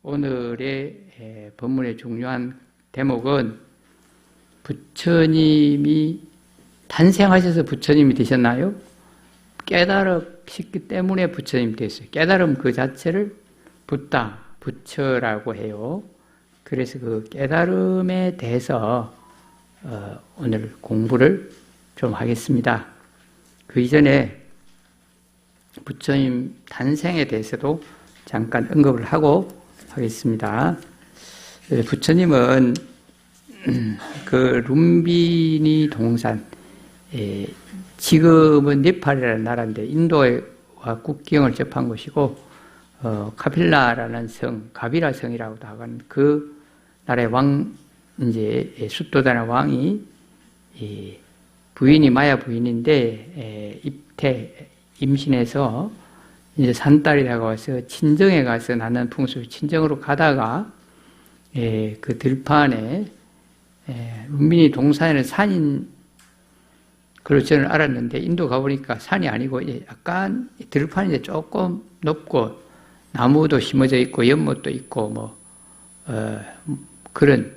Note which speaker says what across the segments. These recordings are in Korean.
Speaker 1: 오늘의 본문의 중요한 대목은 부처님이 탄생하셔서 부처님이 되셨나요? 깨달으셨기 때문에 부처님이 되셨어요. 깨달음 그 자체를 붓다, 부처라고 해요. 그래서 그 깨달음에 대해서 오늘 공부를 좀 하겠습니다. 그 이전에 부처님 탄생에 대해서도 잠깐 언급을 하고 하겠습니다. 부처님은 그 룸비니 동산, 지금은 네팔이라는 나라인데 인도와 국경을 접한 곳이고, 카필라라는 성, 가비라 성이라고도 하는 그 나라의 왕, 이제 수도다나 왕이 부인이 마야 부인인데 임신해서 이제 산딸이 다가와서 친정에 가서 낳는 풍습, 친정으로 가다가 그 들판에 룸비니 동산에는 산인 걸로 저는 알았는데 인도 가보니까 산이 아니고 약간 들판이 이제 조금 높고 나무도 심어져 있고 연못도 있고 뭐 그런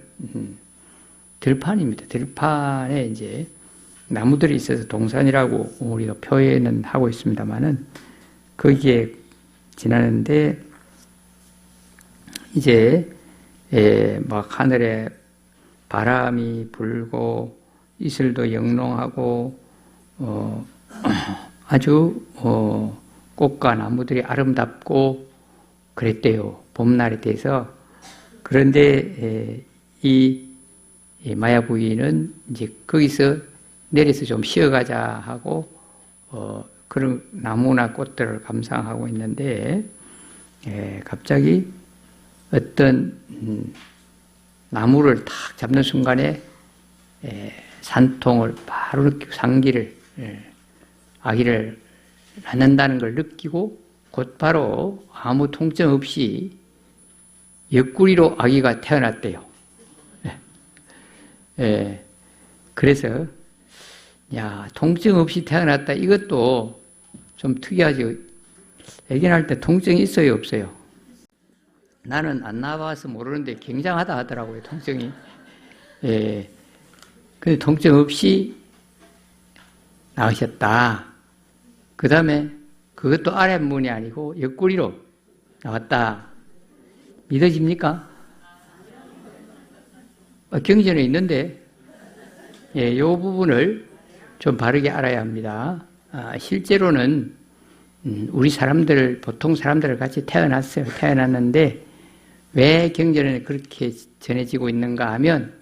Speaker 1: 들판입니다. 들판에 이제 나무들이 있어서 동산이라고 우리가 표현은 하고 있습니다만은 거기에 지나는데 이제 막 하늘에 바람이 불고 이슬도 영롱하고 아주 꽃과 나무들이 아름답고 그랬대요. 봄날에 돼서. 그런데 이 마야 부인은 이제 거기서 내려서 좀 쉬어가자 하고 그런 나무나 꽃들을 감상하고 있는데 갑자기 어떤 나무를 탁 잡는 순간에 산통을 바로 느끼고 아기를 낳는다는 걸 느끼고 곧바로 아무 통증 없이 옆구리로 아기가 태어났대요. 그래서 야, 통증 없이 태어났다. 이것도 좀 특이하죠. 애기 낳을 때 통증이 있어요, 없어요? 나는 안 나와서 모르는데 굉장하다 하더라고요, 통증이. 근데 통증 없이 나으셨다. 그 다음에 그것도 아랫문이 아니고 옆구리로 나왔다. 믿어집니까? 경전에 있는데, 이 부분을 좀 바르게 알아야 합니다. 실제로는 우리 사람들, 보통 사람들을 같이 태어났어요. 태어났는데 왜 경전에 그렇게 전해지고 있는가 하면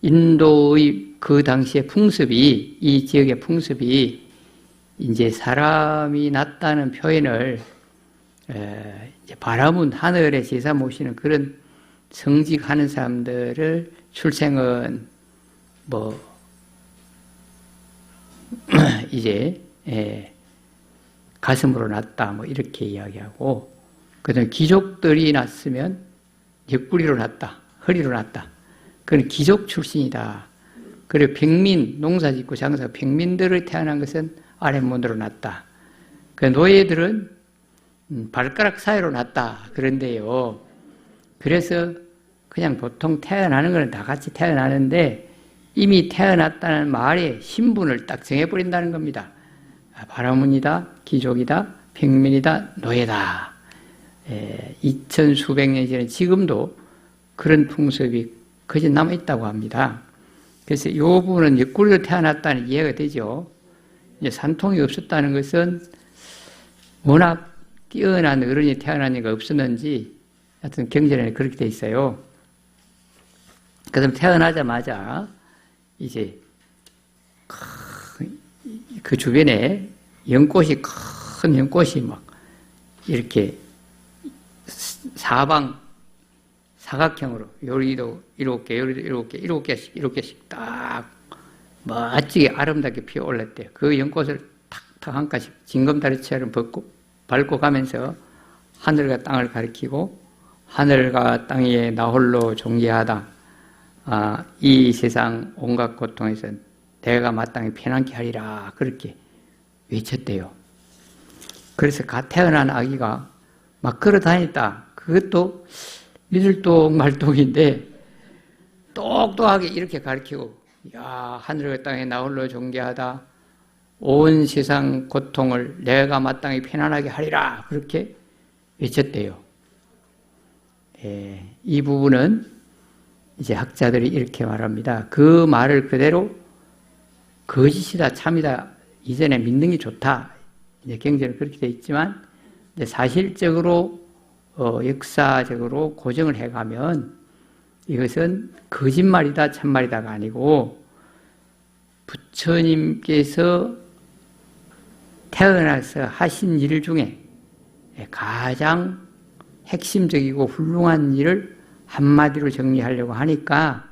Speaker 1: 인도의 그 당시의 풍습이, 이 지역의 풍습이 이제 사람이 낳았다는 표현을 이제 바라문 하늘에 제사 모시는 그런 성직하는 사람들을 출생은 뭐 이제 가슴으로 낳았다 뭐 이렇게 이야기하고, 그다음에 귀족들이 낳았으면 옆구리로 낳았다, 허리로 낳았다. 그건 귀족 출신이다. 그리고 평민, 농사짓고 장사하고 평민들을 태어난 것은 아랫문으로 낳았다. 그 노예들은 발가락 사이로 낳았다. 그런데요, 그래서 그냥 보통 태어나는 것은 다 같이 태어나는데 이미 태어났다는 말에 신분을 딱 정해버린다는 겁니다. 바라문이다, 귀족이다, 평민이다, 노예다. 2000수백 년 전에 지금도 그런 풍습이 거짓 남아있다고 합니다. 그래서 이 부분은 옆구리로 태어났다는 이해가 되죠. 이제 산통이 없었다는 것은 워낙 뛰어난 어른이 태어난 이가 없었는지 하여튼 경전에는 그렇게 돼 있어요. 그다음 태어나자마자 이제 그 주변에 연꽃이, 큰 연꽃이 막 이렇게 사각형으로 요리도 7개, 요리도 7개씩, 7개씩 딱 멋지게 아름답게 피어올랐대요. 그 연꽃을 탁탁 한 가지 징검다리처럼 밟고 가면서 하늘과 땅을 가리키고, 하늘과 땅에 나 홀로 존귀하다. 이 세상 온갖 고통에서 내가 마땅히 편안케 하리라. 그렇게 외쳤대요. 그래서 갓 태어난 아기가 막 걸어 다녔다. 그것도 미들똥말똥인데 똑똑하게 이렇게 가르치고, 야, 하늘과 땅에 나 홀로 존귀하다. 온 세상 고통을 내가 마땅히 편안하게 하리라. 그렇게 외쳤대요. 이 부분은 이제 학자들이 이렇게 말합니다. 그 말을 그대로 거짓이다, 참이다, 이전에 믿는 게 좋다. 이제 경전은 그렇게 되어 있지만, 이제 사실적으로, 역사적으로 고정을 해가면 이것은 거짓말이다, 참말이다가 아니고, 부처님께서 태어나서 하신 일 중에 가장 핵심적이고 훌륭한 일을 한마디로 정리하려고 하니까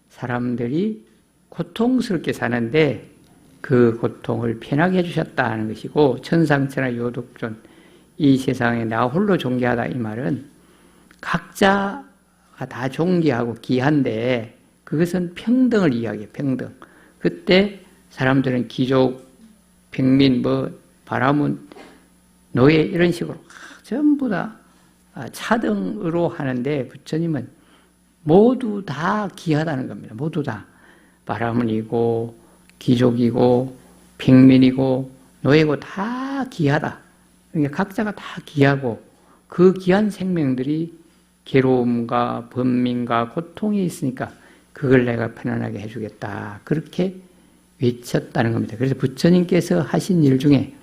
Speaker 1: 사람들이 고통스럽게 사는데 그 고통을 편하게 해주셨다는 것이고, 천상천하 요독존, 이 세상에 나 홀로 존귀하다, 이 말은 각자가 다 존귀하고 귀한데 그것은 평등을 이야기해요. 평등. 그때 사람들은 귀족, 평민, 바라문, 노예 이런 식으로 전부 다 차등으로 하는데, 부처님은 모두 다 귀하다는 겁니다. 모두 다 바라문이고 귀족이고 평민이고 노예고 다 귀하다. 그러니까 각자가 다 귀하고 그 귀한 생명들이 괴로움과 번민과 고통이 있으니까 그걸 내가 편안하게 해주겠다. 그렇게 외쳤다는 겁니다. 그래서 부처님께서 하신 일 중에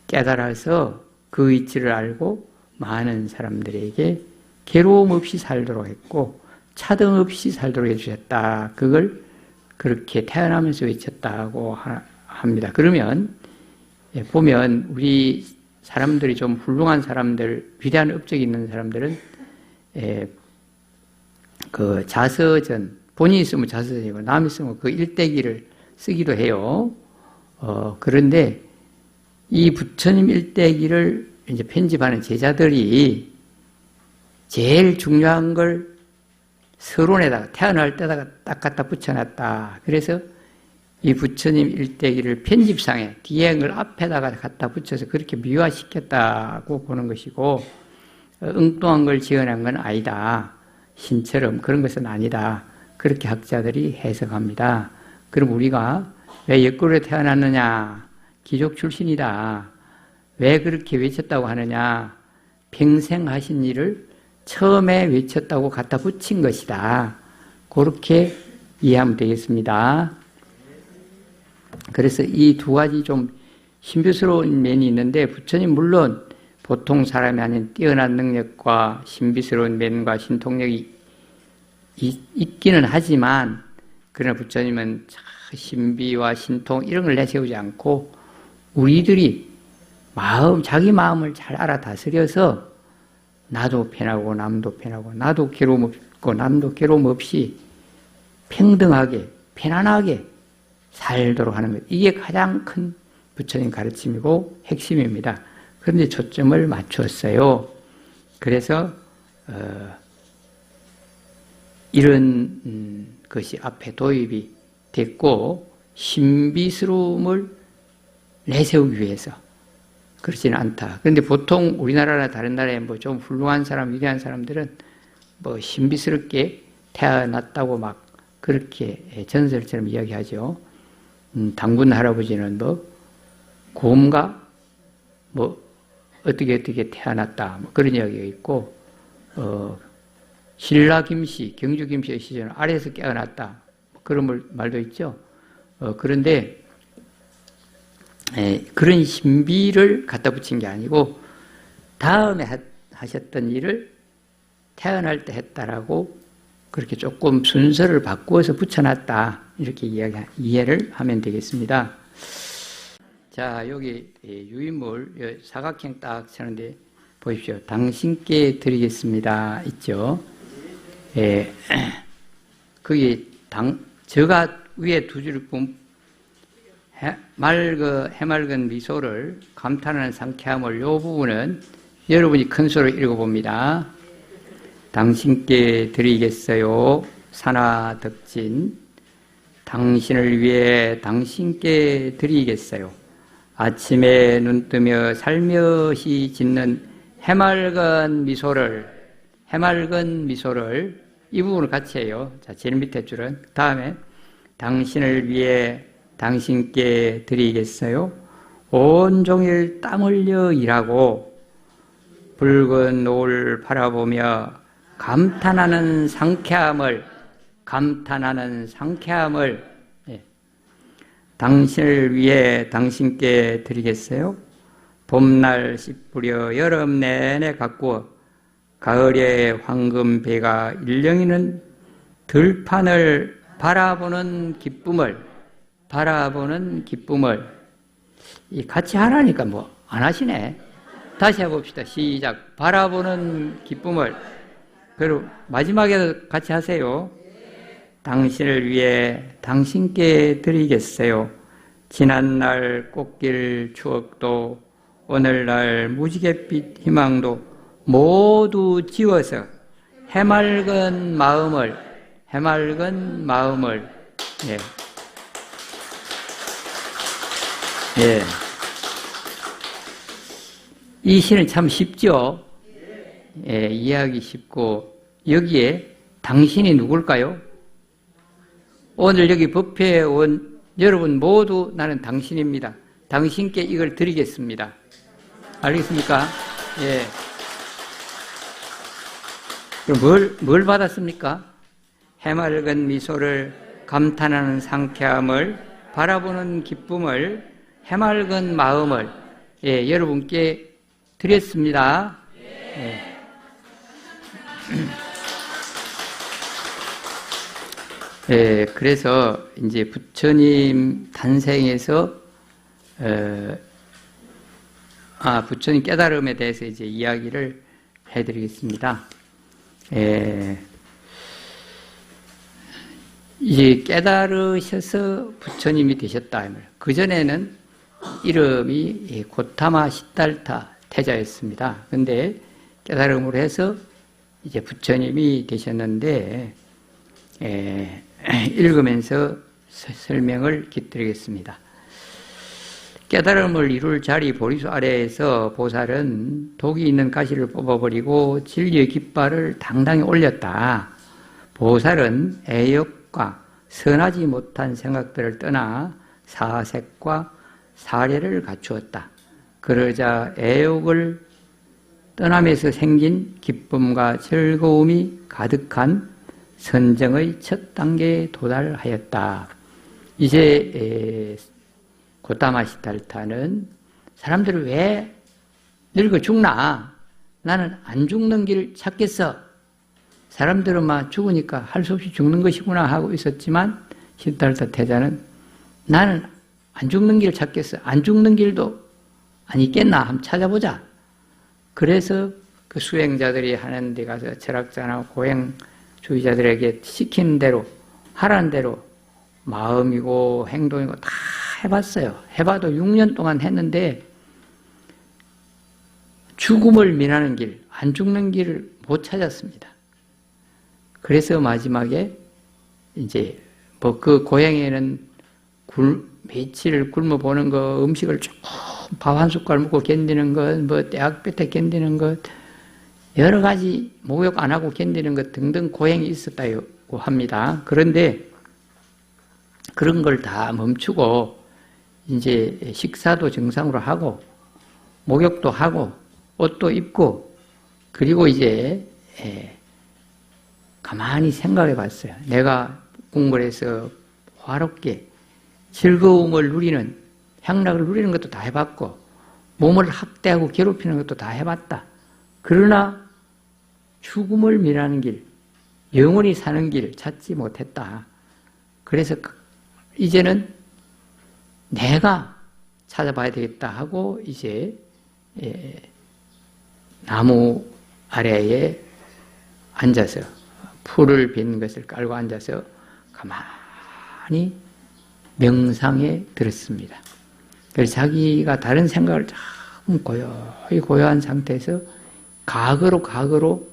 Speaker 1: 깨달아서 그 이치를 알고 많은 사람들에게 괴로움 없이 살도록 했고 차등 없이 살도록 해주셨다. 그걸 그렇게 태어나면서 외쳤다고 합니다. 그러면 보면 우리 사람들이 좀 훌륭한 사람들, 위대한 업적이 있는 사람들은 그 자서전, 본인이 쓰면 자서전이고 남이 쓰면 그 일대기를 쓰기도 해요. 그런데 이 부처님 일대기를 이제 편집하는 제자들이 제일 중요한 걸 서론에다가 태어날 때다가 딱 갖다 붙여놨다. 그래서 이 부처님 일대기를 편집상에 뒤에 걸 앞에다가 갖다 붙여서 그렇게 미화시켰다고 보는 것이고, 엉뚱한 걸 지어낸 건 아니다. 신처럼 그런 것은 아니다. 그렇게 학자들이 해석합니다. 그럼 우리가 왜 옆구리에 태어났느냐? 귀족 출신이다. 왜 그렇게 외쳤다고 하느냐? 평생 하신 일을 처음에 외쳤다고 갖다 붙인 것이다. 그렇게 이해하면 되겠습니다. 그래서 이 두 가지 좀 신비스러운 면이 있는데, 부처님 물론 보통 사람이 아닌 뛰어난 능력과 신비스러운 면과 신통력이 있기는 하지만, 그러나 부처님은 신비와 신통 이런 걸 내세우지 않고 우리들이 자기 마음을 잘 알아 다스려서 나도 편하고 남도 편하고 나도 괴로움 없고 남도 괴로움 없이 평등하게 편안하게 살도록 하는 것, 이게 가장 큰 부처님 가르침이고 핵심입니다. 그런데 초점을 맞추었어요. 그래서 이런 것이 앞에 도입이 됐고, 신비스러움을 내세우기 위해서 그렇지는 않다. 그런데 보통 우리나라나 다른 나라에 좀 훌륭한 사람, 위대한 사람들은 신비스럽게 태어났다고 막 그렇게 전설처럼 이야기하죠. 당군 할아버지는 곰과 어떻게 태어났다, 그런 이야기가 있고, 신라 김씨, 경주 김씨의 시절은 아래에서 깨어났다, 그런 말도 있죠. 그런데 그런 신비를 갖다 붙인 게 아니고 다음에 하셨던 일을 태어날 때 했다라고 그렇게 조금 순서를 바꾸어서 붙여놨다, 이렇게 이해를 하면 되겠습니다. 자, 여기 유인물 사각형 딱 쳐는데 보십시오. 당신께 드리겠습니다 있죠. 거기 저가 위에 두 줄 해맑은 미소를 감탄하는 상쾌함을, 이 부분은 여러분이 큰 소리로 읽어봅니다. 당신께 드리겠어요. 산하덕진. 당신을 위해 당신께 드리겠어요. 아침에 눈뜨며 살며시 짓는 해맑은 미소를 해맑은 미소를 이 부분을 같이 해요. 자, 제일 밑에 줄은 다음에 당신을 위해 당신께 드리겠어요. 온종일 땀 흘려 일하고 붉은 노을 바라보며 감탄하는 상쾌함을 예. 당신을 위해 당신께 드리겠어요. 봄날 씨 뿌려 여름 내내 가꾸어 가을에 황금 배가 일렁이는 들판을 바라보는 기쁨을 같이 하라니까 뭐 안 하시네. 다시 해봅시다. 시작. 바라보는 기쁨을. 그리고 마지막에도 같이 하세요. 당신을 위해 당신께 드리겠어요. 지난날 꽃길 추억도 오늘날 무지갯빛 희망도 모두 지워서 해맑은 마음을 예. 예. 이 시는 참 쉽죠? 예, 이해하기 쉽고 여기에 당신이 누굴까요? 오늘 여기 법회에 온 여러분 모두 나는 당신입니다. 당신께 이걸 드리겠습니다. 알겠습니까? 예. 그럼 뭘 받았습니까? 해맑은 미소를, 감탄하는 상쾌함을, 바라보는 기쁨을, 해맑은 마음을 예, 여러분께 드렸습니다. 예. 예, 그래서 이제 부처님 탄생에서 부처님 깨달음에 대해서 이제 이야기를 해드리겠습니다. 이제 깨달으셔서 부처님이 되셨다. 그 전에는 이름이 고타마 시달타 태자였습니다. 근데 깨달음으로 해서 이제 부처님이 되셨는데, 읽으면서 설명을 깃드리겠습니다. 깨달음을 이룰 자리 보리수 아래에서 보살은 독이 있는 가시를 뽑아버리고 진리의 깃발을 당당히 올렸다. 보살은 애욕과 선하지 못한 생각들을 떠나 사색과 사례를 갖추었다. 그러자 애욕을 떠나면서 생긴 기쁨과 즐거움이 가득한 선정의 첫 단계에 도달하였다. 이제 고타마 시달타는 사람들을 왜 늙어 죽나? 나는 안 죽는 길 찾겠어. 사람들은 막 죽으니까 할 수 없이 죽는 것이구나 하고 있었지만 시달타 태자는 나는 안 죽는 길 찾겠어. 안 죽는 길도 안 있겠나? 한번 찾아보자. 그래서 그 수행자들이 하는 데 가서 철학자나 고행주의자들에게 시키는 대로 하라는 대로 마음이고 행동이고 다 해봤어요. 해봐도 6년 동안 했는데 죽음을 면하는 길, 안 죽는 길을 못 찾았습니다. 그래서 마지막에 이제 뭐 그 고향에는 며칠 굶어 보는 거, 음식을 조금 밥 한 숟갈 먹고 견디는 것, 뭐 떼학볕에 견디는 것, 여러 가지 목욕 안 하고 견디는 것 등등 고행이 있었다고 합니다. 그런데 그런 걸 다 멈추고 이제 식사도 정상으로 하고 목욕도 하고 옷도 입고 그리고 이제 가만히 생각해 봤어요. 내가 궁궐에서 화롭게 즐거움을 누리는, 향락을 누리는 것도 다 해봤고 몸을 학대하고 괴롭히는 것도 다 해봤다. 그러나 죽음을 면하는 길, 영원히 사는 길 찾지 못했다. 그래서 이제는 내가 찾아봐야 되겠다 하고 이제 나무 아래에 앉아서 풀을 빈 것을 깔고 앉아서 가만히 명상에 들었습니다. 그래서 자기가 다른 생각을 조금 고요한 상태에서 과거로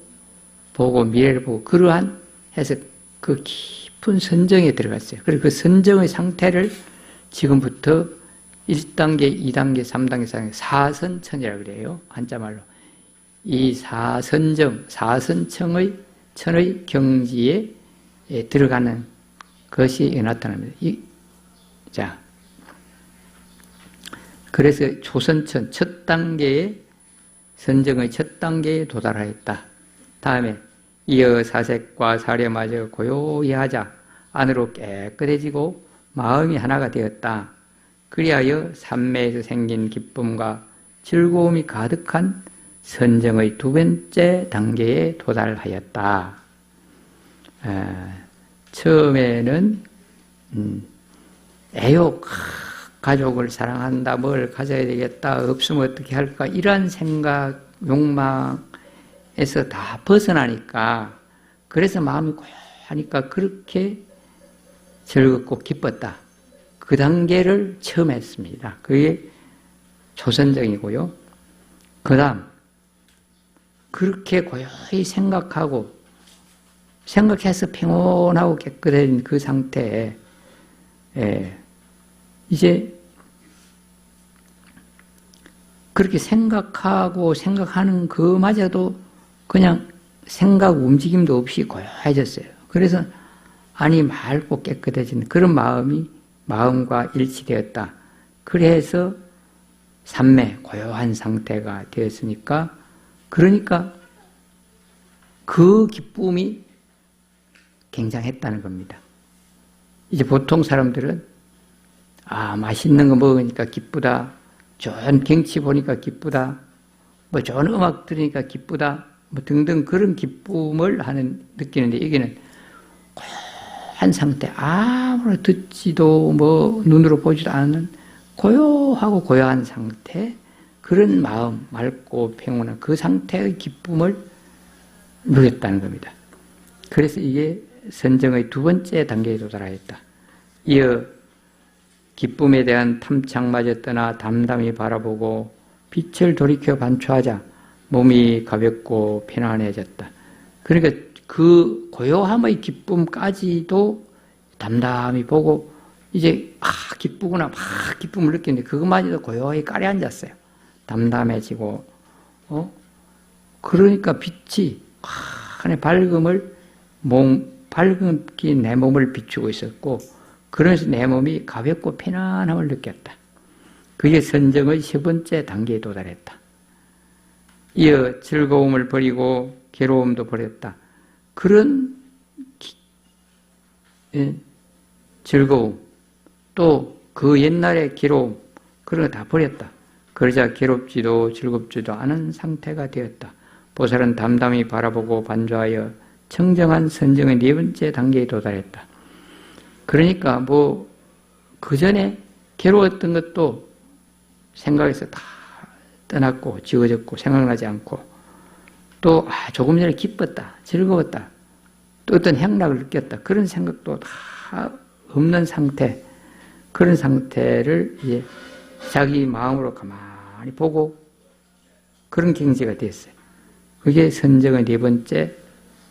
Speaker 1: 보고 미래를 보고 그러한 해서 그 깊은 선정에 들어갔어요. 그리고 그 선정의 상태를 지금부터 1단계, 2단계, 3단계, 4단계, 사선천이라고 그래요. 한자말로. 이 사선청의 경지에 들어가는 것이 나타납니다. 자, 그래서 조선천 첫 단계의 선정의 첫 단계에 도달하였다. 다음에 이어 사색과 사려마저 고요히 하자. 안으로 깨끗해지고 마음이 하나가 되었다. 그리하여 삼매에서 생긴 기쁨과 즐거움이 가득한 선정의 두 번째 단계에 도달하였다. 처음에는 애욕, 가족을 사랑한다, 뭘 가져야 되겠다, 없으면 어떻게 할까, 이런 생각, 욕망에서 다 벗어나니까, 그래서 마음이 고요하니까 그렇게 즐겁고 기뻤다. 그 단계를 처음 했습니다. 그게 조선정이고요. 그 다음, 그렇게 고요히 생각해서 평온하고 깨끗해진 그 상태에, 이제, 그렇게 생각하는 그마저도 그냥 생각 움직임도 없이 고요해졌어요. 그래서, 아니, 맑고 깨끗해진 그런 마음과 일치되었다. 그래서, 삼매, 고요한 상태가 되었으니까, 그러니까, 그 기쁨이 굉장했다는 겁니다. 이제 보통 사람들은 맛있는 거 먹으니까 기쁘다, 좋은 경치 보니까 기쁘다, 뭐 좋은 음악 들으니까 기쁘다, 뭐 등등 그런 기쁨을 느끼는데, 여기는 고요한 상태, 아무나 듣지도 뭐 눈으로 보지도 않는 고요하고 고요한 상태, 그런 마음, 맑고 평온한 그 상태의 기쁨을 누렸다는 겁니다. 그래서 이게 선정의 두 번째 단계에 도달하였다. 이어 기쁨에 대한 탐착마저 떠나 담담히 바라보고 빛을 돌이켜 반추하자 몸이 가볍고 편안해졌다. 그러니까 그 고요함의 기쁨까지도 담담히 보고 이제 기쁘구나, 기쁨을 느끼는데 그것마저도 고요히 까려앉았어요. 담담해지고 그러니까 빛이 환히 밝음기 내 몸을 비추고 있었고, 그러면서 내 몸이 가볍고 편안함을 느꼈다. 그게 선정의 세 번째 단계에 도달했다. 이어 즐거움을 버리고 괴로움도 버렸다. 그런 즐거움, 또 그 옛날의 괴로움, 그런 거 다 버렸다. 그러자 괴롭지도 즐겁지도 않은 상태가 되었다. 보살은 담담히 바라보고 반주하여 청정한 선정의 네 번째 단계에 도달했다. 그러니까 뭐 그 전에 괴로웠던 것도 생각에서 다 떠났고 지워졌고 생각나지 않고, 또 조금 전에 기뻤다, 즐거웠다, 또 어떤 행락을 느꼈다, 그런 생각도 다 없는 상태, 그런 상태를 이제 자기 마음으로 가만히 보고 그런 경지가 됐어요. 그게 선정의 네 번째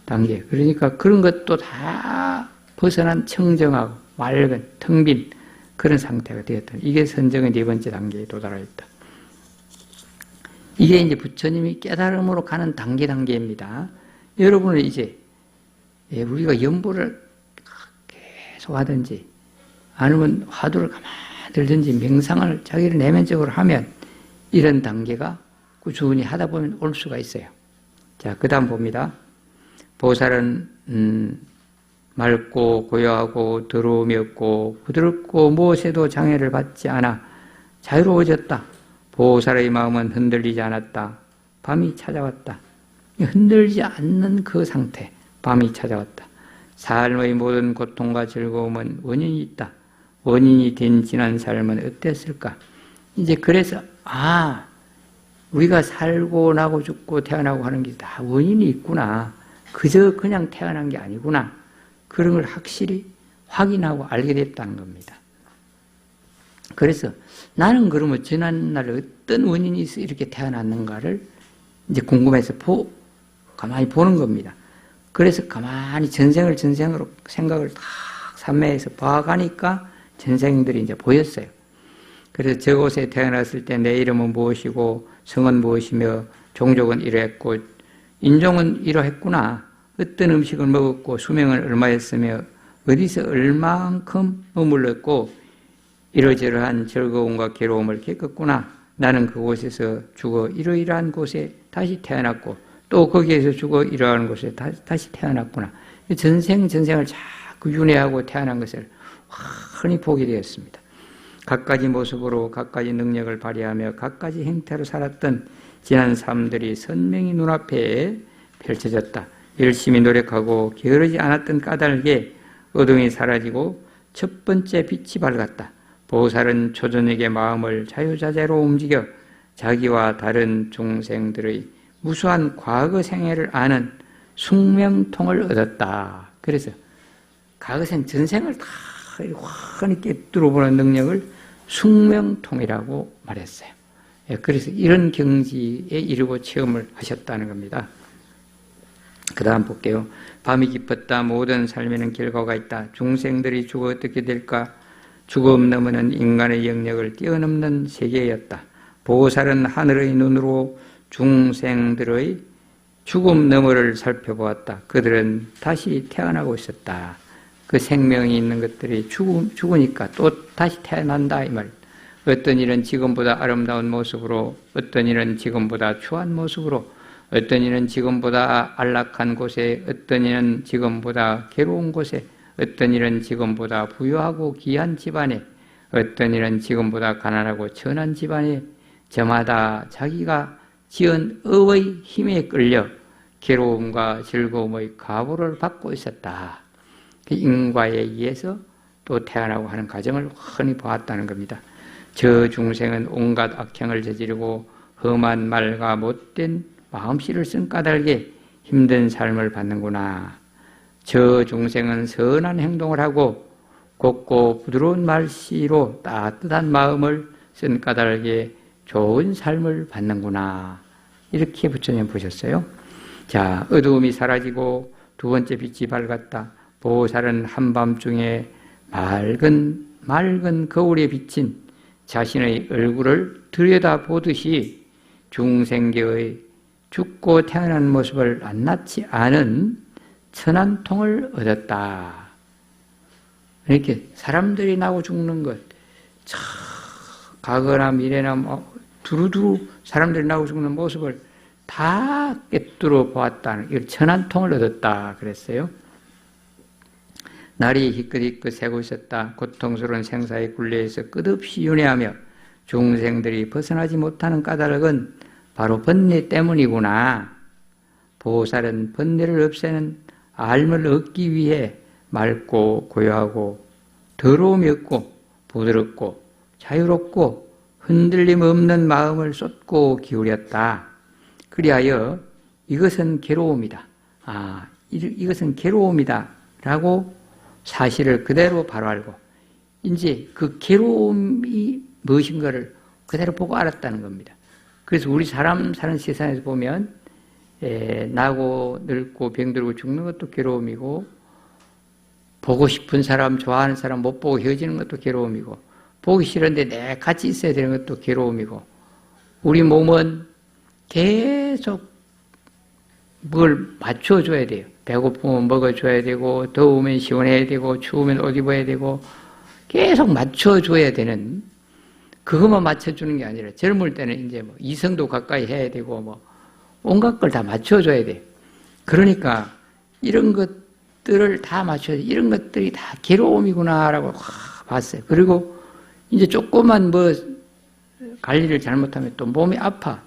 Speaker 1: 단계. 그러니까 그런 것도 다 벗어난 청정하고 맑은 텅 빈 그런 상태가 되었다. 이게 선정의 네 번째 단계에 도달하였다. 이게 이제 부처님이 깨달음으로 가는 단계입니다. 여러분은 이제 우리가 연보를 계속 하든지 아니면 화두를 가만히 들든지 명상을 자기를 내면적으로 하면 이런 단계가 꾸준히 하다 보면 올 수가 있어요. 자, 그 다음 봅니다. 보살은 맑고 고요하고 더러움이 없고 부드럽고 무엇에도 장애를 받지 않아 자유로워졌다. 보살의 마음은 흔들리지 않았다. 밤이 찾아왔다. 흔들리지 않는 그 상태, 밤이 찾아왔다. 삶의 모든 고통과 즐거움은 원인이 있다. 원인이 된 지난 삶은 어땠을까? 이제 그래서 우리가 살고 나고 죽고 태어나고 하는 게 다 원인이 있구나. 그저 그냥 태어난 게 아니구나. 그런 걸 확실히 확인하고 알게 됐다는 겁니다. 그래서 나는 그러면 지난날에 어떤 원인이 있어 이렇게 태어났는가를 이제 궁금해서 가만히 보는 겁니다. 그래서 가만히 전생으로 생각을 다 삼매해서 봐가니까 전생들이 이제 보였어요. 그래서 저곳에 태어났을 때 내 이름은 무엇이고 성은 무엇이며 종족은 이러했고 인종은 이러했구나. 어떤 음식을 먹었고 수명은 얼마였으며 어디서 얼만큼 머물렀고 이러저러한 즐거움과 괴로움을 겪었구나. 나는 그곳에서 죽어 이러이러한 곳에 다시 태어났고 또 거기에서 죽어 이러한 곳에 다시 태어났구나. 전생을 자꾸 윤회하고 태어난 것을 흔히 보게 되었습니다. 갖가지 모습으로 갖가지 능력을 발휘하며 갖가지 행태로 살았던 지난 삶들이 선명히 눈앞에 펼쳐졌다. 열심히 노력하고 게으르지 않았던 까닭에 어둠이 사라지고 첫 번째 빛이 밝았다. 보살은 초전에게 마음을 자유자재로 움직여 자기와 다른 중생들의 무수한 과거 생애를 아는 숙명통을 얻었다. 그래서 과거생 전생을 다 환히 꿰뚫어보는 능력을 숙명통이라고 말했어요. 그래서 이런 경지에 이르고 체험을 하셨다는 겁니다. 그 다음 볼게요. 밤이 깊었다. 모든 삶에는 결과가 있다. 중생들이 죽어 어떻게 될까? 죽음 너머는 인간의 영역을 뛰어넘는 세계였다. 보살은 하늘의 눈으로 중생들의 죽음 너머를 살펴보았다. 그들은 다시 태어나고 있었다. 그 생명이 있는 것들이 죽으니까 또 다시 태어난다 이 말. 어떤 일은 지금보다 아름다운 모습으로, 어떤 일은 지금보다 추한 모습으로, 어떤 일은 지금보다 안락한 곳에, 어떤 일은 지금보다 괴로운 곳에, 어떤 일은 지금보다 부유하고 귀한 집안에, 어떤 일은 지금보다 가난하고 천한 집안에, 저마다 자기가 지은 의의 힘에 끌려 괴로움과 즐거움의 가보를 받고 있었다. 그 인과에 의해서 또 태어나고 하는 과정을 흔히 보았다는 겁니다. 저 중생은 온갖 악행을 저지르고 험한 말과 못된 마음씨를 쓴 까닭에 힘든 삶을 받는구나. 저 중생은 선한 행동을 하고 곱고 부드러운 말씨로 따뜻한 마음을 쓴 까닭에 좋은 삶을 받는구나. 이렇게 부처님 보셨어요. 자, 어두움이 사라지고 두 번째 빛이 밝았다. 보살은 한밤중에 맑은 거울에 비친 자신의 얼굴을 들여다보듯이 중생계의 죽고 태어난 모습을 낱낱이 아는 천안통을 얻었다. 이렇게 사람들이 나고 죽는 것, 과거나 미래나 두루두루 사람들이 나고 죽는 모습을 다 꿰뚫어 보았다는, 이걸 천안통을 얻었다 그랬어요. 날이 희끗희끗 새고 있었다. 고통스러운 생사의 굴레에서 끝없이 윤회하며 중생들이 벗어나지 못하는 까닭은 바로 번뇌 때문이구나. 보살은 번뇌를 없애는 알을 얻기 위해 맑고 고요하고 더러움이 없고 부드럽고 자유롭고 흔들림 없는 마음을 쏟고 기울였다. 그리하여 이것은 괴로움이다. 이것은 괴로움이다 라고 사실을 그대로 바로 알고 이제 그 괴로움이 무엇인가를 그대로 보고 알았다는 겁니다. 그래서 우리 사람 사는 세상에서 보면 나고 늙고 병들고 죽는 것도 괴로움이고, 보고 싶은 사람, 좋아하는 사람 못 보고 헤어지는 것도 괴로움이고, 보기 싫은데 내 같이 있어야 되는 것도 괴로움이고, 우리 몸은 계속 뭘 맞춰줘야 돼요. 배고프면 먹어줘야 되고, 더우면 시원해야 되고, 추우면 옷 입어야 되고, 계속 맞춰줘야 되는, 그것만 맞춰주는 게 아니라 젊을 때는 이제 이성도 가까이 해야 되고, 온갖 걸 다 맞춰줘야 돼. 그러니까 이런 것들을 다 맞춰야 돼. 이런 것들이 다 괴로움이구나라고 봤어요. 그리고 이제 조금만 관리를 잘못하면 또 몸이 아파.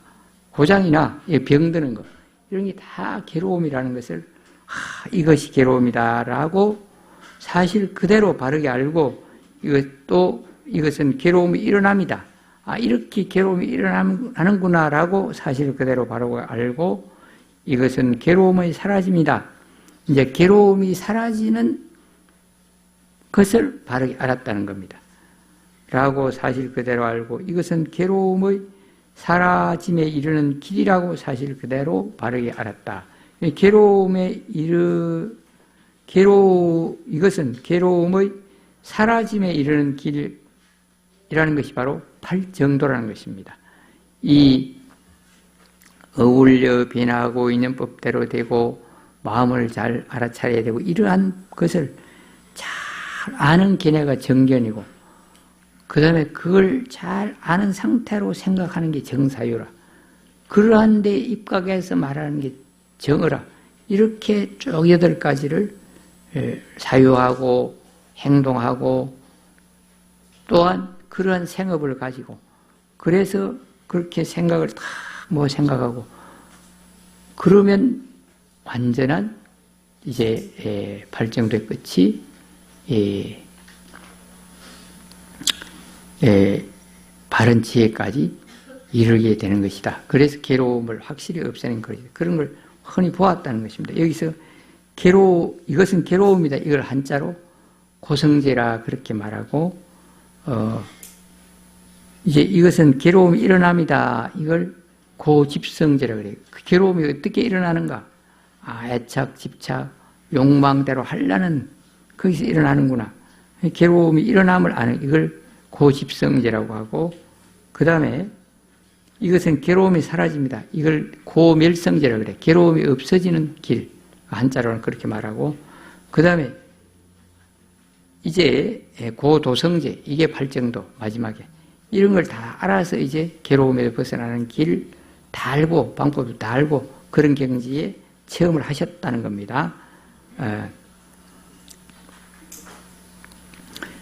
Speaker 1: 고장이나 병드는 거. 이런 게 다 괴로움이라는 것을 이것이 괴로움이다라고 사실 그대로 바르게 알고, 이것은 괴로움이 일어납니다. 이렇게 괴로움이 일어나는구나라고 사실 그대로 바르고 알고, 이것은 괴로움의 사라짐이다. 이제 괴로움이 사라지는 것을 바르게 알았다는 겁니다. 라고 사실 그대로 알고, 이것은 괴로움의 사라짐에 이르는 길이라고 사실 그대로 바르게 알았다. 이것은 괴로움의 사라짐에 이르는 길이라는 것이 바로 팔정도라는 것입니다. 이 어울려 변하고 있는 법대로 되고 마음을 잘 알아차려야 되고 이러한 것을 잘 아는 견해가 정견이고 그 다음에 그걸 잘 아는 상태로 생각하는 게 정사유라. 그러한 데 입각해서 말하는 게 정어라. 이렇게 쭉 8가지를 사유하고 행동하고 또한 그러한 생업을 가지고 그래서 그렇게 생각을 다 생각하고 그러면 완전한 이제 발정도의 끝이 바른 지혜까지 이르게 되는 것이다. 그래서 괴로움을 확실히 없애는 것이다. 그런 걸 흔히 보았다는 것입니다. 여기서 이것은 괴로움이다. 이걸 한자로 고성제라 그렇게 말하고 이제 이것은 괴로움이 일어납니다. 이걸 고집성제라 그래요. 그 괴로움이 어떻게 일어나는가? 애착, 집착, 욕망대로 하려는 거기서 일어나는구나. 괴로움이 일어남을 아는 이걸 고집성제라고 하고 그 다음에 이것은 괴로움이 사라집니다. 이걸 고멸성제라 그래. 괴로움이 없어지는 길. 한자로는 그렇게 말하고 그 다음에 이제 고도성제 이게 발정도 마지막에 이런 걸 다 알아서 이제 괴로움에서 벗어나는 길 다 알고 방법도 다 알고 그런 경지에 체험을 하셨다는 겁니다.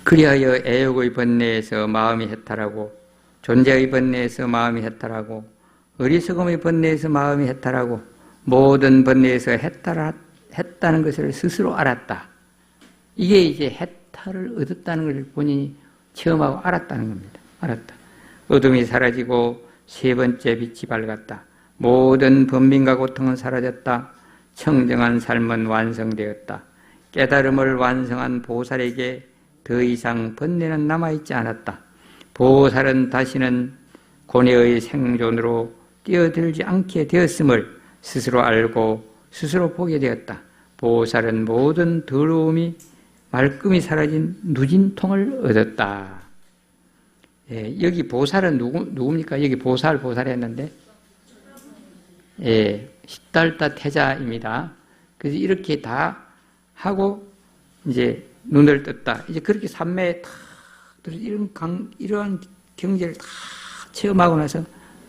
Speaker 1: 그리하여 애욕의 번뇌에서 마음이 해탈하고 존재의 번뇌에서 마음이 해탈하고 어리석음의 번뇌에서 마음이 해탈하고 모든 번뇌에서 해탈했다는 것을 스스로 알았다. 이게 이제 해탈을 얻었다는 것을 본인이 체험하고 알았다는 겁니다. 알았다. 어둠이 사라지고 세 번째 빛이 밝았다. 모든 번민과 고통은 사라졌다. 청정한 삶은 완성되었다. 깨달음을 완성한 보살에게 더 이상 번뇌는 남아있지 않았다. 보살은 다시는 고뇌의 생존으로 뛰어들지 않게 되었음을 스스로 알고 스스로 보게 되었다. 보살은 모든 더러움이 말끔히 사라진 누진통을 얻었다. 여기 보살은 누굽니까? 여기 보살 했는데 시달다 태자입니다. 그래서 이렇게 다 하고 이제 눈을 떴다. 이제 그렇게 삼매에 다 이러한 경제를 다 체험하고 나서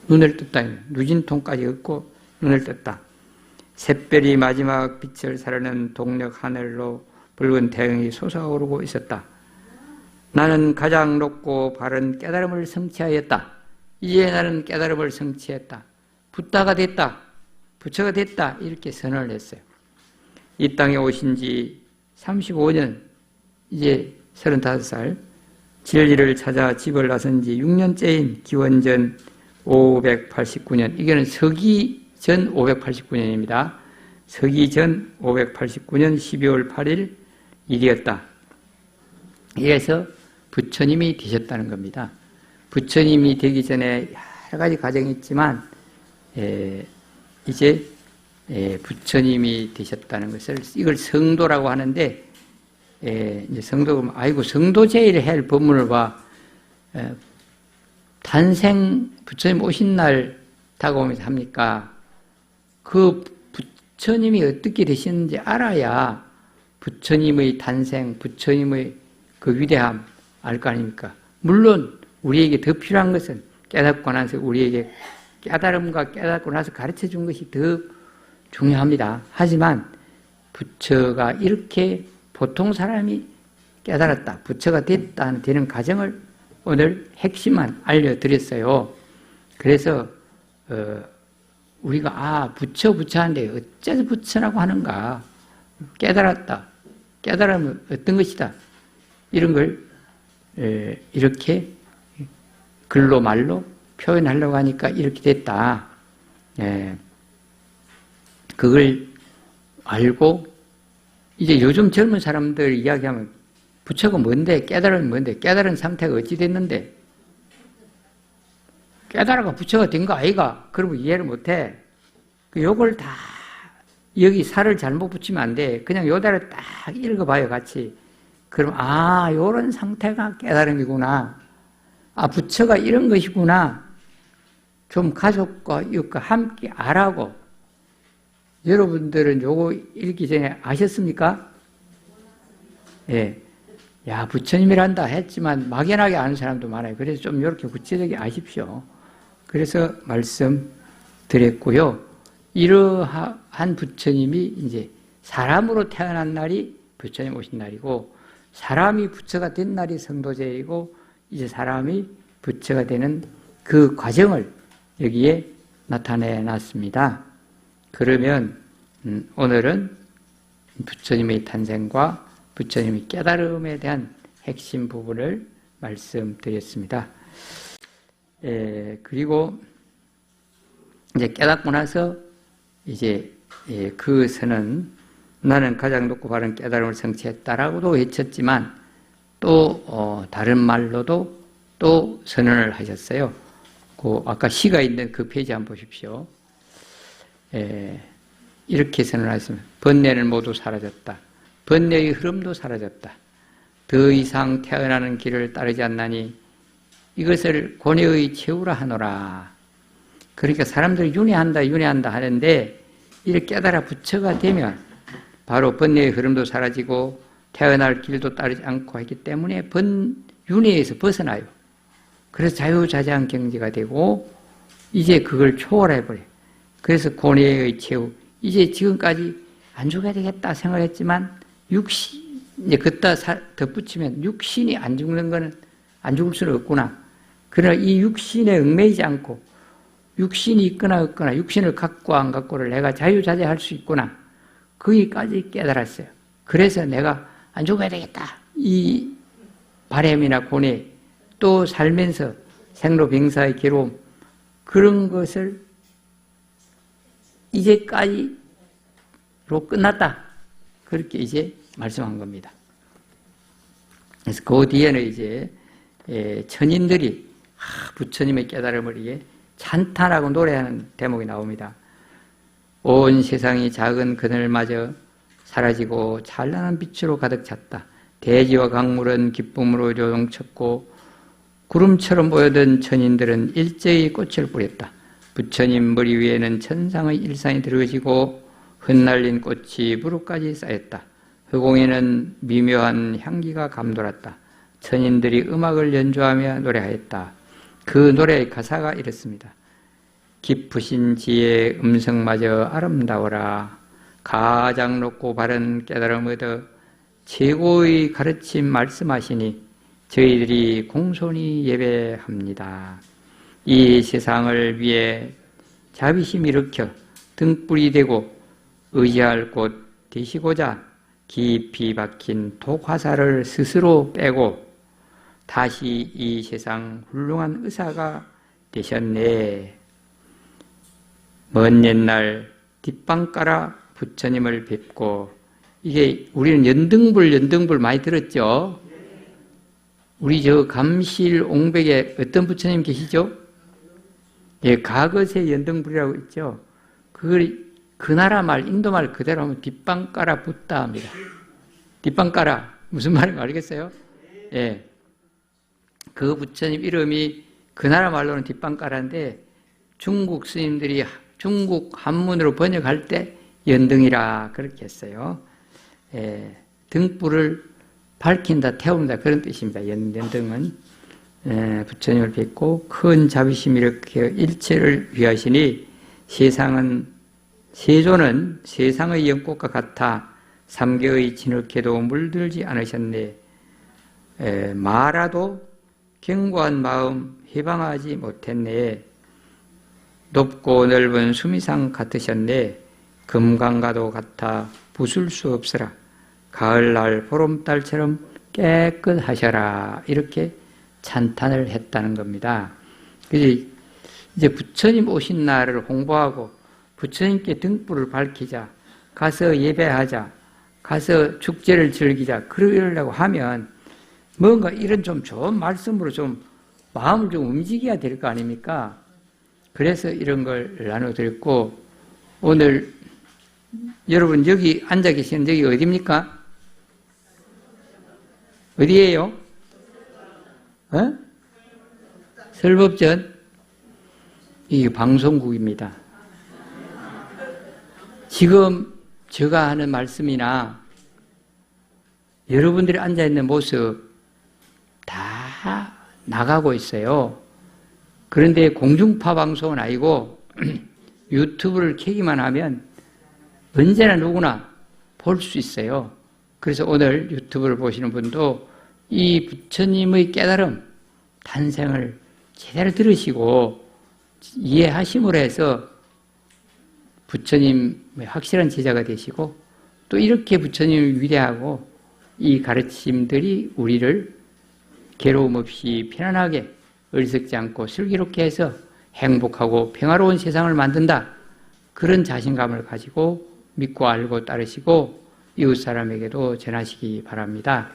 Speaker 1: 눈을 떴다. 누진통까지 얻고 눈을 떴다. 샛별이 마지막 빛을 사르는 동력 하늘로 붉은 태양이 솟아오르고 있었다. 나는 가장 높고 바른 깨달음을 성취하였다. 이제 나는 깨달음을 성취했다. 붓다가 됐다. 부처가 됐다. 이렇게 선언을 했어요. 이 땅에 오신 지 35년, 이제 35살, 진리를 찾아 집을 나선 지 6년째인 기원전 589년, 이거는 서기 전 589년입니다. 서기 전 589년 12월 8일 일이었다. 이래서 부처님이 되셨다는 겁니다. 부처님이 되기 전에 여러 가지 과정이 있지만 이제 부처님이 되셨다는 것을 이걸 성도라고 하는데 이제 성도가 아이고 성도 제의를 할 법문을 봐. 탄생 부처님 오신 날 다가오면서 합니까? 그 부처님이 어떻게 되시는지 알아야 부처님의 탄생, 부처님의 그 위대함 알 거 아닙니까? 물론 우리에게 더 필요한 것은 깨닫고 나서 우리에게 깨달음과 깨닫고 나서 가르쳐 준 것이 더 중요합니다. 하지만 부처가 이렇게 보통 사람이 깨달았다, 부처가 되는 과정을 오늘 핵심만 알려드렸어요. 그래서 우리가 부처 하는데 어째서 부처라고 하는가? 깨달았다. 깨달음은 어떤 것이다. 이런 걸 이렇게 글로 말로 표현하려고 하니까 이렇게 됐다. 그걸 알고 이제 요즘 젊은 사람들 이야기하면 부처가 뭔데? 깨달음이 뭔데? 깨달은 상태가 어찌 됐는데? 깨달아가 부처가 된 거 아이가? 그러면 이해를 못해. 요걸 다 여기 살을 잘못 붙이면 안 돼. 그냥 요대로 딱 읽어봐요, 같이. 그럼 요런 상태가 깨달음이구나. 부처가 이런 것이구나. 좀 가족과 이웃과 함께 하라고. 여러분들은 요거 읽기 전에 아셨습니까? 예. 야, 부처님이란다 했지만 막연하게 아는 사람도 많아요. 그래서 좀 이렇게 구체적이게 아십시오. 그래서 말씀드렸고요. 이러한 부처님이 이제 사람으로 태어난 날이 부처님 오신 날이고, 사람이 부처가 된 날이 성도제이고, 이제 사람이 부처가 되는 그 과정을 여기에 나타내 놨습니다. 그러면 오늘은 부처님의 탄생과 부처님의 깨달음에 대한 핵심 부분을 말씀드렸습니다. 그리고 이제 깨닫고 나서 이제 그 선은 나는 가장 높고 바른 깨달음을 성취했다라고도 외쳤지만 또 다른 말로도 또 선언을 하셨어요. 그 아까 시가 있는 그 페이지 한번 보십시오. 이렇게 선언하셨습니다. 번뇌는 모두 사라졌다. 번뇌의 흐름도 사라졌다. 더 이상 태어나는 길을 따르지 않나니 이것을 고뇌의 최후라 하노라. 그러니까 사람들이 윤회한다 하는데 이렇게 깨달아 부처가 되면 바로 번뇌의 흐름도 사라지고 태어날 길도 따르지 않고 하기 때문에 윤회에서 벗어나요. 그래서 자유자재한 경지가 되고 이제 그걸 초월해버려요. 그래서 고뇌의 최후, 이제 지금까지 안 죽어야 되겠다 생각했지만 육신, 이제 걷다 덧붙이면 육신이 안 죽는 거는 안 죽을 수는 없구나. 그러나 이 육신에 얽매이지 않고 육신이 있거나 없거나 육신을 갖고 안 갖고를 내가 자유자재할 수 있구나. 거기까지 깨달았어요. 그래서 내가 안 죽어야 되겠다. 이 바램이나 고뇌, 또 살면서 생로병사의 괴로움, 그런 것을 이제까지로 끝났다. 그렇게 이제 말씀한 겁니다. 그래서 그 뒤에는 이제 천인들이 부처님의 깨달음을 이게 찬탄하고 노래하는 대목이 나옵니다. 온 세상이 작은 그늘마저 사라지고 찬란한 빛으로 가득 찼다. 대지와 강물은 기쁨으로 요동쳤고 구름처럼 보여던 천인들은 일제히 꽃을 뿌렸다. 부처님 머리 위에는 천상의 일상이 드러지고 흩날린 꽃이 무릎까지 쌓였다. 허공에는 미묘한 향기가 감돌았다. 천인들이 음악을 연주하며 노래하였다. 그 노래의 가사가 이렇습니다. 깊으신 지혜의 음성마저 아름다워라. 가장 높고 바른 깨달음 얻어 최고의 가르침 말씀하시니 저희들이 공손히 예배합니다. 이 세상을 위해 자비심 일으켜 등불이 되고 의지할 곳 되시고자 깊이 박힌 독화살을 스스로 빼고 다시 이 세상 훌륭한 의사가 되셨네. 먼 옛날 뒷방 깔아 부처님을 뵙고, 이게 우리는 연등불 많이 들었죠? 우리 저 감실 옹백에 어떤 부처님 계시죠? 예, 가거세 연등불이라고 있죠? 그걸 그 나라 말, 인도 말 그대로 하면 뒷방 깔아 붓다 합니다. 뒷방 깔아. 무슨 말인지 알겠어요? 예. 그 부처님 이름이 그 나라 말로는 뒷방 깔아인데 중국 스님들이 중국 한문으로 번역할 때 연등이라 그렇게 했어요. 예. 등불을 밝힌다, 태운다 그런 뜻입니다. 연등은. 부처님을 뵙고 큰 자비심 일으켜 일체를 위하시니 세조는 세상의 연꽃과 같아 삼계의 진흙에도 물들지 않으셨네. 마라도 견고한 마음 해방하지 못했네. 높고 넓은 수미상 같으셨네. 금강가도 같아 부술 수 없으라. 가을날 보름달처럼 깨끗하셔라. 이렇게 찬탄을 했다는 겁니다. 그래서 이제 부처님 오신 날을 홍보하고 부처님께 등불을 밝히자, 가서 예배하자, 가서 축제를 즐기자, 그러려고 하면 뭔가 이런 좀 좋은 말씀으로 좀 마음을 좀 움직여야 될 거 아닙니까? 그래서 이런 걸 나눠드렸고, 오늘 여러분 여기 앉아 계시는 여기 어디입니까? 어디예요? 설법전. 이게 방송국입니다. 지금 제가 하는 말씀이나 여러분들이 앉아있는 모습 다 나가고 있어요. 그런데 공중파 방송은 아니고 유튜브를 켜기만 하면 언제나 누구나 볼 수 있어요. 그래서 오늘 유튜브를 보시는 분도 이 부처님의 깨달음, 탄생을 제대로 들으시고 이해하심으로 해서 부처님의 확실한 제자가 되시고 또 이렇게 부처님을 위대하고 이 가르침들이 우리를 괴로움 없이 편안하게 어리석지 않고 슬기롭게 해서 행복하고 평화로운 세상을 만든다. 그런 자신감을 가지고 믿고 알고 따르시고 이웃 사람에게도 전하시기 바랍니다.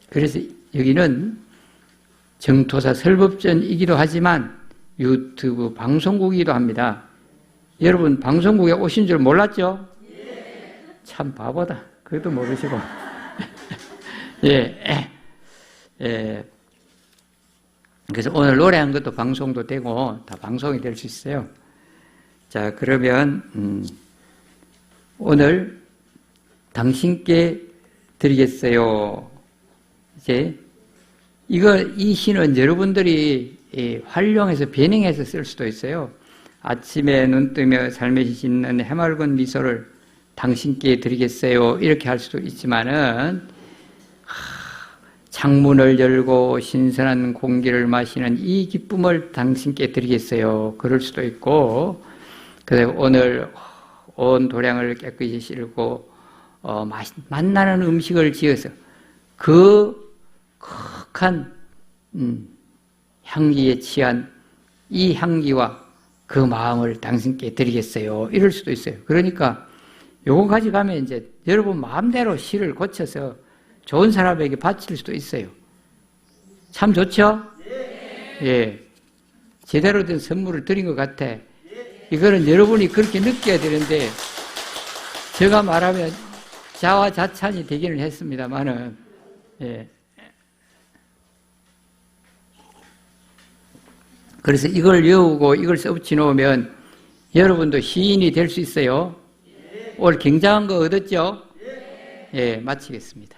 Speaker 1: 그래서 여기는 정토사 설법전이기도 하지만 유튜브 방송국이기도 합니다. 여러분 방송국에 오신 줄 몰랐죠? 참 바보다. 그것도 모르시고. 그래서 오늘 노래한 것도 방송도 되고 다 방송이 될 수 있어요. 자, 그러면 오늘 당신께 드리겠어요. 이제 이 시는 여러분들이 활용해서 변형해서 쓸 수도 있어요. 아침에 눈 뜨며 살며시 짓는 해맑은 미소를 당신께 드리겠어요. 이렇게 할 수도 있지만은 창문을 열고 신선한 공기를 마시는 이 기쁨을 당신께 드리겠어요. 그럴 수도 있고, 그래서 오늘 온 도량을 깨끗이 씻고 맛나는 음식을 지어서 그 극한 향기에 취한 이 향기와 그 마음을 당신께 드리겠어요. 이럴 수도 있어요. 그러니까 요거 가져가면 이제 여러분 마음대로 시를 고쳐서 좋은 사람에게 바칠 수도 있어요. 참 좋죠? 예. 제대로 된 선물을 드린 것 같아. 이거는 여러분이 그렇게 느껴야 되는데, 제가 말하면 자화자찬이 되기는 했습니다만은, 예. 그래서 이걸 외우고 이걸 써붙여 놓으면 여러분도 시인이 될 수 있어요. 오늘 굉장한 거 얻었죠? 예, 마치겠습니다.